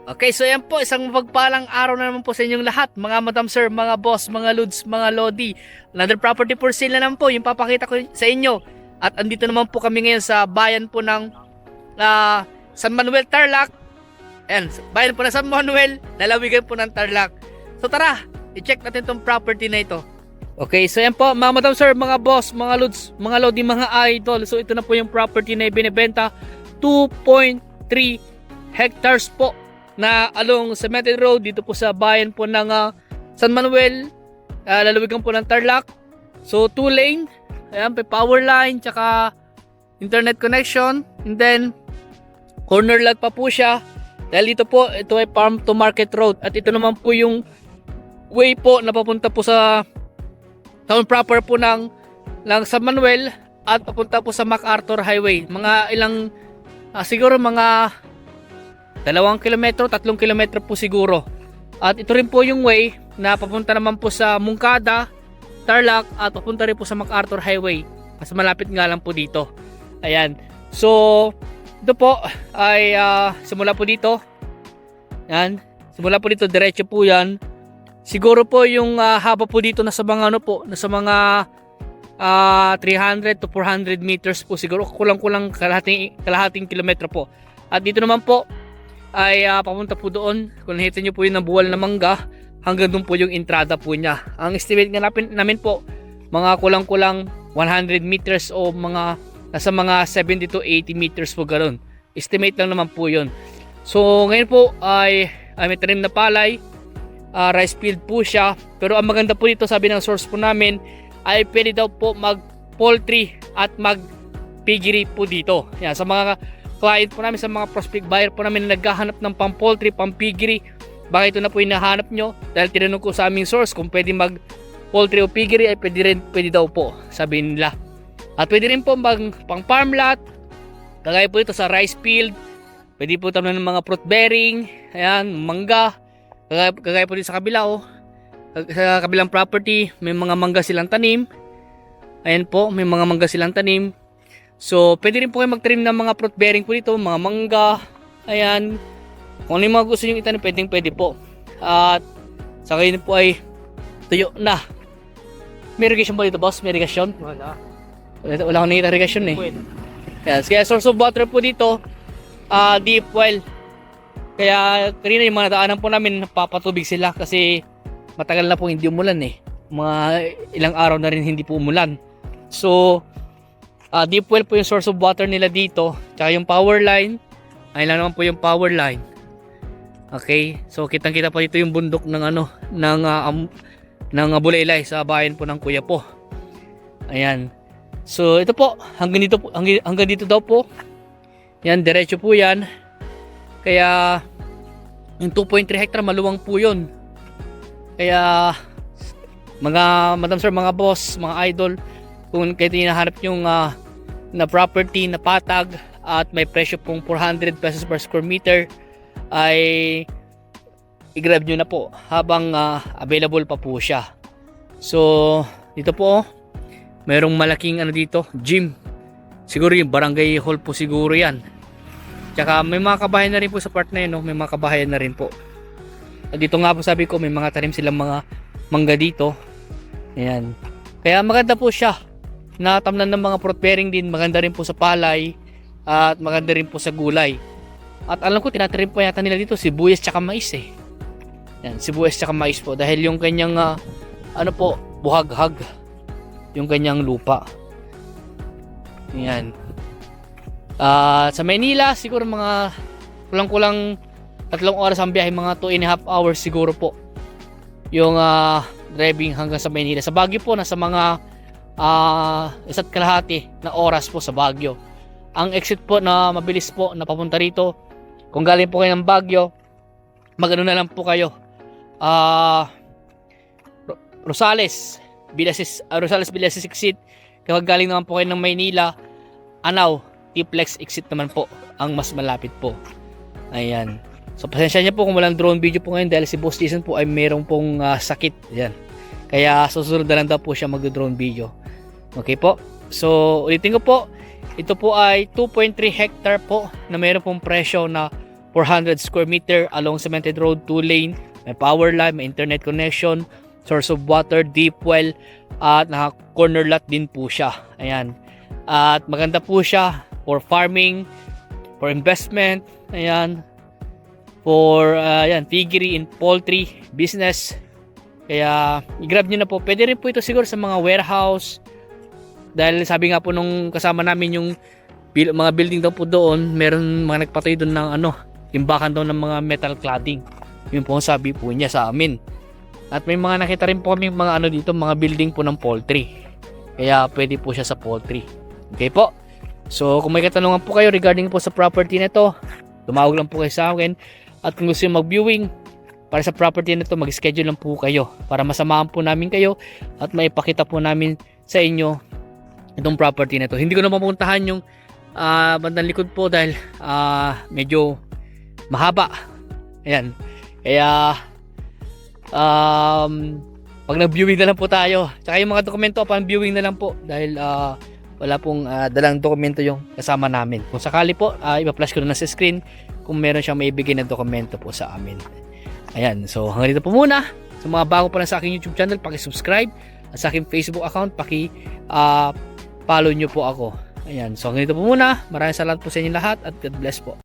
Okay, so yan po, isang mapagpalang araw na naman po sa inyong lahat, mga madam sir, mga boss, mga lods, mga lodi. Another property for sale na naman po, yung papakita ko sa inyo. At andito naman po kami ngayon sa bayan po ng San Manuel, Tarlac. Ayan, bayan po ng San Manuel, lalawigan po ng Tarlac. So tara, i-check natin tong property na ito. Okay, so yan po, mga madam sir, mga boss, mga lods, mga lodi, mga idol. So ito na po yung property na ibinibenta, 2.3 hectares po na along Cemetery Road dito po sa bayan po ng San Manuel, lalawigan po ng Tarlac. So 2 lane, ayan, may power line tsaka internet connection, and then corner lot pa po siya dahil dito po ito ay farm to market road, at ito naman po yung way po na papunta po sa town proper po ng San Manuel at papunta po sa MacArthur Highway. Mga ilang siguro mga 2 kilometro, 3 kilometro po siguro. At ito rin po yung way na papunta naman po sa Moncada, Tarlac, at papunta rin po sa MacArthur Highway. Mas malapit nga lang po dito. Ayan. So, ito po ay simula po dito. Ayan. Simula po dito, diretso po yan. Siguro po yung haba po dito nasa mga ano po, nasa mga 300 to 400 meters po siguro. Kulang-kulang kalahating kilometro po. At dito naman po ay papunta po doon. Kung nakita nyo po yung nabuwal na mangga, hanggang doon po yung entrada po niya. Ang estimate nga namin po, mga kulang-kulang 100 meters o mga nasa mga 70 to 80 meters po ganoon. Estimate lang naman po yun. So ngayon po ay may tanim na palay, rice field po siya. Pero ang maganda po dito, sabi ng source po namin, ay pwede daw po mag poultry at mag piggery po dito. Yan, sa mga client po namin, sa mga prospect buyer po namin na naghahanap ng pang poultry, pang piggery, baka ito na po yung nahanap nyo. Dahil tinanong ko sa aming source kung pwede mag poultry o piggery, ay pwede daw po, sabi nila. At pwede rin po pang farm lot, kagaya po ito sa rice field, pwede po tayo ng mga fruit bearing, ayan, mangga, kagaya po dito sa kabila, sa kabilang property, may mga mangga silang tanim. Ayan po, may mga mangga silang tanim. So, pwede rin po kayo mag-trim ng mga fruit bearing po dito, mga mangga. Ayan. Kung ano yung mga gusto nyo itanim, pwede po. At sa ngayon po ay tuyo na. May irrigation ba dito, boss? May irrigation? Wala. Wala akong nakita irrigation eh. Pwede. Kaya source of water po dito, deep well. Kaya kanina yung mga nadaanan po namin, napapatubig sila kasi matagal na po hindi umulan eh. Mga ilang araw na rin hindi po umulan. So, deep well po yung source of water nila dito. Tsaka yung power line, ayun lang naman po yung power line. Okay, so kitang-kita pa dito yung bundok ng ng Bulaylay sa bayan po ng Kuya po. Ayan. So ito po, hanggang dito daw po. Yan, diretso po yan. Kaya yung 2.3 hectare maluwang po yun. Kaya mga madam sir, mga boss, mga idol, kung kayo hinahanap yung na property na patag at may presyo pong 400 pesos per square meter, ay i-grab nyo na po habang available pa po siya. So dito po mayroong malaking dito, gym. Siguro yung barangay hall po siguro yan. Tsaka may mga kabahayan na rin po sa part na yun, no? May mga kabahayan na rin po. At dito nga po sabi ko, may mga tanim silang mga mangga dito. Ayan. Kaya maganda po siya. Natamnan ng mga fruit bearing din, maganda rin po sa palay at maganda rin po sa gulay. At alam ko tinatanim po yata nila dito sibuyas tsaka mais eh. Yan, sibuyas tsaka mais po dahil yung kanyang buhaghag yung kanyang lupa. Yan. Sa Maynila siguro mga kulang-kulang 3 oras ang biyahe, mga 2.5 hours siguro po yung driving hanggang sa Maynila. Sa Baguio po nasa mga 1.5 na oras po sa Baguio. Ang exit po na mabilis po na papunta rito, kung galing po kayo ng Baguio, magano na lang po kayo, Rosales Bilasis exit. Kapag galing naman po kayo ng Maynila, Anao T-Plex exit naman po ang mas malapit po. Ayan. So pasensya niyo po kung walang drone video po ngayon dahil si Boss Jason po ay mayroong pong sakit. Ayan. Kaya susunod na lang daw po siya mag-drone video. Okay po. So ulitin ko po, ito po ay 2.3 hectare po na mayroon pong presyo na 400 square meter along cemented road, 2 lane, may power line, may internet connection, source of water, deep well, at naka corner lot din po siya. Ayan. At maganda po siya for farming, for investment, ayan, for piggery and poultry business. Kaya i-grab nyo na po. Pwede rin po ito siguro sa mga warehouse, dahil sabi nga po nung kasama namin yung mga building daw po doon, meron mga nagpatay doon ng imbakan daw ng mga metal cladding. Yun po ang sabi po niya sa amin. At may mga nakita rin po kami mga dito, mga building po ng poultry. Kaya pwede po siya sa poultry. Okay po. So kung may katanungan po kayo regarding po sa property na to, tumawag lang po kayo sa akin. At kung gusto nyo mag-viewing para sa property na to, mag-schedule lang po kayo para masamahan po namin kayo at maipakita po namin sa inyo itong property na to. Hindi ko na mapuntahan yung bandang likod po dahil medyo mahaba. Ayan. Kaya pag nag-viewing na lang po tayo. Tsaka yung mga dokumento pang viewing na lang po dahil wala pong dalang dokumento yung kasama namin. Kung sakali po, ipa-flash ko na sa screen kung meron siyang maibigay na dokumento po sa amin. Ayan, so hanggang dito po muna. Sa mga bago pa lang sa aking YouTube channel, paki-subscribe. At sa aking Facebook account, paki-follow nyo po ako. Ayan, so hanggang dito po muna. Maraming salamat po sa inyo lahat at God bless po.